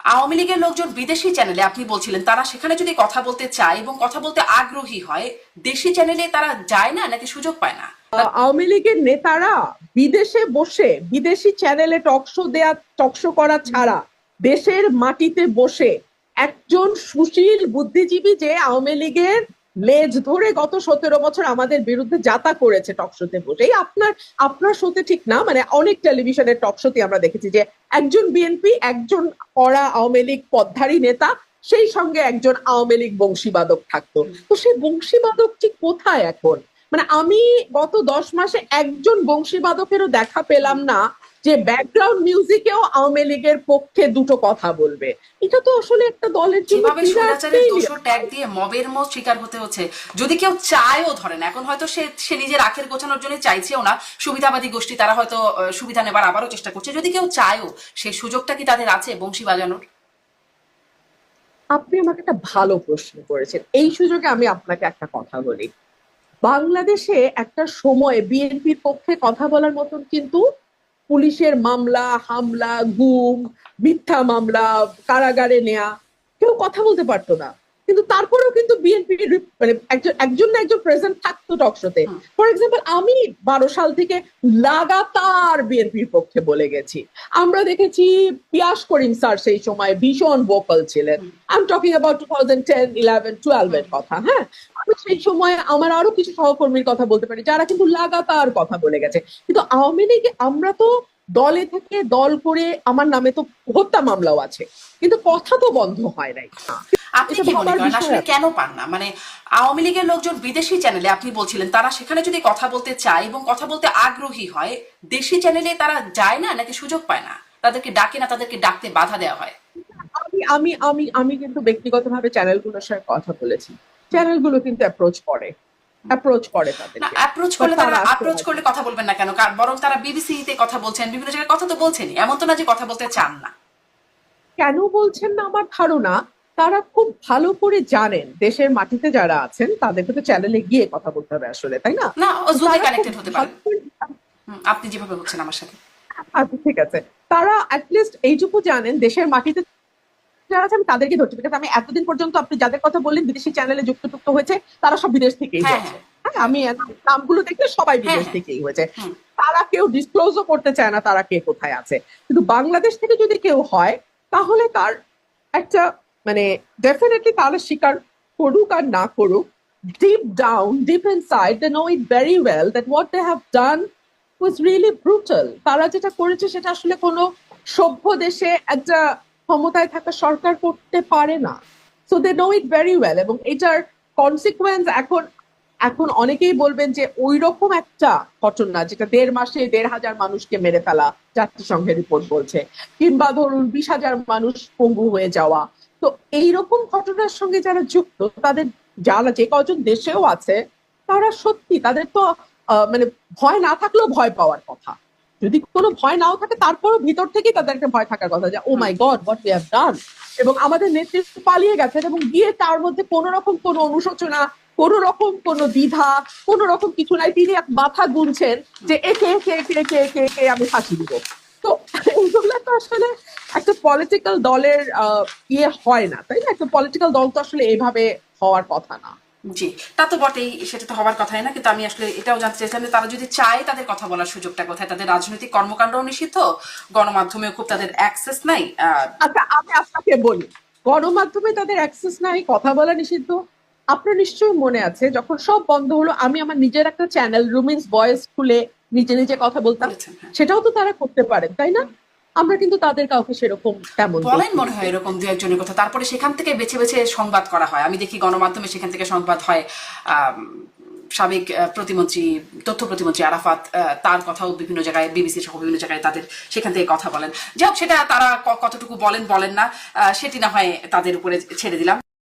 আওয়ামী লীগের লোকজন বিদেশি চ্যানেলে আপনি বলছিলেন তারা সেখানে যদি কথা বলতে চায় এবং কথা বলতে আগ্রহী হয়, দেশি চ্যানেলে তারা যায় না নাকি সুযোগ পায় না? আওয়ামী লীগের নেতারা বিদেশে বসে বিদেশি চ্যানেলে টকশো করা ছাড়া দেশের মাটিতে বসে একজন সুশীল বুদ্ধিজীবী যে আওয়ামী লীগের লেজ ধরে গত 17 বছর আমাদের বিরুদ্ধে যাতা করেছে টকশোতে বসে, এই আপনার আপনার শোতে ঠিক না, মানে অনেক টেলিভিশনের টকশোতে আমরা দেখেছি যে একজন বিএনপি, একজন কড়া আওয়ামী লীগ পদধারী নেতা, সেই সঙ্গে একজন আওয়ামী লীগ বংশীবাদক থাকতো। তো সেই বংশীবাদকটি কোথায় এখন? মানে আমি গত 10 মাসে একজন বংশীবাদকেরও দেখা পেলাম না যে ব্যাকগ্রাউন্ড মিউজিকেও আওয়ামী লীগের পক্ষে দুটো কথা বলবে। এটা তো আসলে একটা দলের জন্য যেভাবে স্বৈরাচারের দোষর ট্যাগ দিয়ে মবের মত শিকার হতে হচ্ছে, যদি কেউ চায়ও, ধরেন এখন হয়তো সে নিজের আখের গোছানোর জন্য চাইছেও না, সুবিধাবাদী গোষ্ঠী তারা হয়তো সুবিধা নেবার আবারও চেষ্টা করছে, যদি কেউ চায়ও সেই সুযোগটা কি তাদের আছে বংশী বাজানোর? আপনি আমাকে একটা ভালো প্রশ্ন করেছেন। এই সুযোগে আমি আপনাকে একটা কথা বলি। বাংলাদেশে একটা সময় বিএনপির পক্ষে কথা বলার মতন কিন্তু পুলিশের মামলা, হামলা, গুম, মিথ্যা মামলা, কারাগারে নেয়া, কেউ কথা বলতে পারতো না। কিন্তু তারপরেও কিন্তু বিএনপি মানে একজন না একজন প্রেজেন্ট থাকতো টকশোতে। ফর এক্সাম্পল, আমি 12 সাল থেকে লাগাতার বিএনপির পক্ষে বলে গেছি। আমরা দেখেছি পিয়াস করিম স্যার সেই সময় ভীষণ ভোকাল ছিলেন। আই এম টকিং অ্যাবাউট 2010, 11, 12 এর কথা। হ্যাঁ, আমি সেই সময় আমার আরো কিছু সহকর্মীর কথা বলতে পারি যারা কিন্তু লাগাতার কথা বলে গেছে। কিন্তু আওয়ামী লীগে আমরা তো দলে থেকে দল করে, আমার নামে তো হত্যা মামলাও আছে, কিন্তু কথা তো বন্ধ হয় নাই। আপনি কি মনে করেন আসলে কেন পান না? মানে আওয়ামী লীগের লোকজন বিদেশি চ্যানেলে আপনি বলছিলেন তারা সেখানে যদি কথা বলতে চায় এবং কথা বলতে আগ্রহী হয়, দেশি চ্যানেলে তারা যায় না নাকি সুযোগ পায় না? তাদেরকে ডাকে না, তাদেরকে ডাকতে বাধা দেওয়া হয়? আমি আমি আমি আমি কিন্তু ব্যক্তিগতভাবে চ্যানেলগুলোর সাথে কথা বলেছি। চ্যানেলগুলো কিন্তু অ্যাপ্রোচ করে না, তাদেরকে। অ্যাপ্রোচ করলে তারা অ্যাপ্রোচ করলে কথা বলবেন না কেন? বরং তারা বিবিসি তে কথা বলছেন, বিভিন্ন জায়গায় কথা তো বলছেনই, এমন তো না যে কথা বলতে চান না। কেন বলছেন না আমার ধারণা তারা খুব ভালো করে জানেন দেশের মাটিতে যারা আছেন তাদেরকে তো চ্যানেলে গিয়ে কথা বলতে হবে আসলে, তাই না? না, ও তো জুমে তারা খুব কানেক্টেড হতে পারেন। ভালো করে, আপনি যেভাবে বলছেন আমার সাথে। আচ্ছা ঠিক আছে, তারা অ্যাটলিস্ট এইটুকু জানেন দেশের মাটিতে যারা আছে আমি তাদেরকে ধরছি, বিকজ আমি এতদিন পর্যন্ত আপনি যাদের কথা বললেন বিদেশি চ্যানেলে যুক্ত হয়েছে তারা সব বিদেশ থেকেই হ্যাঁ, হয়েছে। হ্যাঁ, হ্যাঁ, আমি নামগুলো দেখলে সবাই হ্যাঁ, বিদেশ হ্যাঁ। থেকেই হয়েছে। হুম। তারা কেউ ডিসক্লোজও করতে চায় না তারা কে কোথায় আছে। কিন্তু বাংলাদেশ থেকে যদি কেউ হয় তাহলে তার একটা, মানে ডেফিনেটলি তারা স্বীকার করুক আর না করুক, deep down, deep inside they know it very well that what they have done was really brutal. তারা যেটা করেছে সেটা আসলে কোনো সভ্য দেশে একটা ক্ষমতায় থাকা সরকার করতে পারে না। So they know it very well, এবং এটার কনসিকুয়েন্স এখন এখন অনেকেই বলবেন যে ওই রকম একটা ঘটনা যেটা 1.5 মাসে 1,500 মানুষকে মেরে ফেলা জাতিসংঘের রিপোর্ট বলছে, কিংবা ধরুন 20,000 মানুষ পঙ্গু হয়ে যাওয়া, তো এইরকম ঘটনার সঙ্গে যারা যুক্ত তাদের, যারা যে কজন দেশেও আছে, তারা সত্যি তাদের তো মানে ভয় না থাকলেও ভয় পাওয়ার কথা। যদি কোনো ভয় নাও থাকে তারপরও ভিতর থেকেই তাদের একটা ভয় থাকার কথা যে oh my god what we have done. এবং আমাদের নেতৃত্ব পালিয়ে গেছেন এবং গিয়ে তার মধ্যে কোন রকম কোনো অনুশোচনা, কোন রকম কোনো দ্বিধা, কোন রকম কিছু নাই, তিনি এক মাথা গুনছেন যে একে একে একে একে একে একে আমি ফাঁসি দিব। তো এইগুলো তো আসলে একটা পলিটিক্যাল দলের ইয়ে হয় না, তাই না? একটা পলিটিক্যাল দল তো আসলে এইভাবে হওয়ার কথা না। জি, তা তো বটেই, সেটা তো হওয়ার কথাই না। কিন্তু আমি আসলে এটাও জানতে চাইছিলাম যে তারা যদি চায় তাদের কথা বলার সুযোগটা কোথায়? তাদের রাজনৈতিক কর্মকাণ্ডও নিষিদ্ধ, গণমাধ্যমেও খুব তাদের অ্যাক্সেস নাই। আচ্ছা, আমি আপনাকে বলি, গণমাধ্যমে তাদের অ্যাক্সেস নাই, কথা বলা নিষিদ্ধ। আপনার নিশ্চয়ই মনে আছে যখন সব বন্ধ হলো আমি আমার নিজের একটা চ্যানেল রুমিনস ভয়েস খুলে নিজে নিজে কথা বলতাম, বলেছেন, হ্যাঁ। সেটাও তো তারা করতে পারেন, তাই না? আমরা কিন্তু তাদের কাউকে সেরকম তেমন বলেন মনে হয় এরকম দু একজনের কথা, তারপরে সেখান থেকে বেছে বেছে সংবাদ করা হয়। আমি দেখি গণমাধ্যমে সেখান থেকে সংবাদ হয়। সাবেক প্রতিমন্ত্রী, তথ্য প্রতিমন্ত্রী আরাফাত, তার কথাও বিভিন্ন জায়গায়, বিবিসি সহ বিভিন্ন জায়গায় তাদের সেখান থেকে কথা বলেন। যাই হোক, সেটা তারা কতটুকু বলেন বলেন না, সেটি না হয় তাদের উপরে ছেড়ে দিলাম।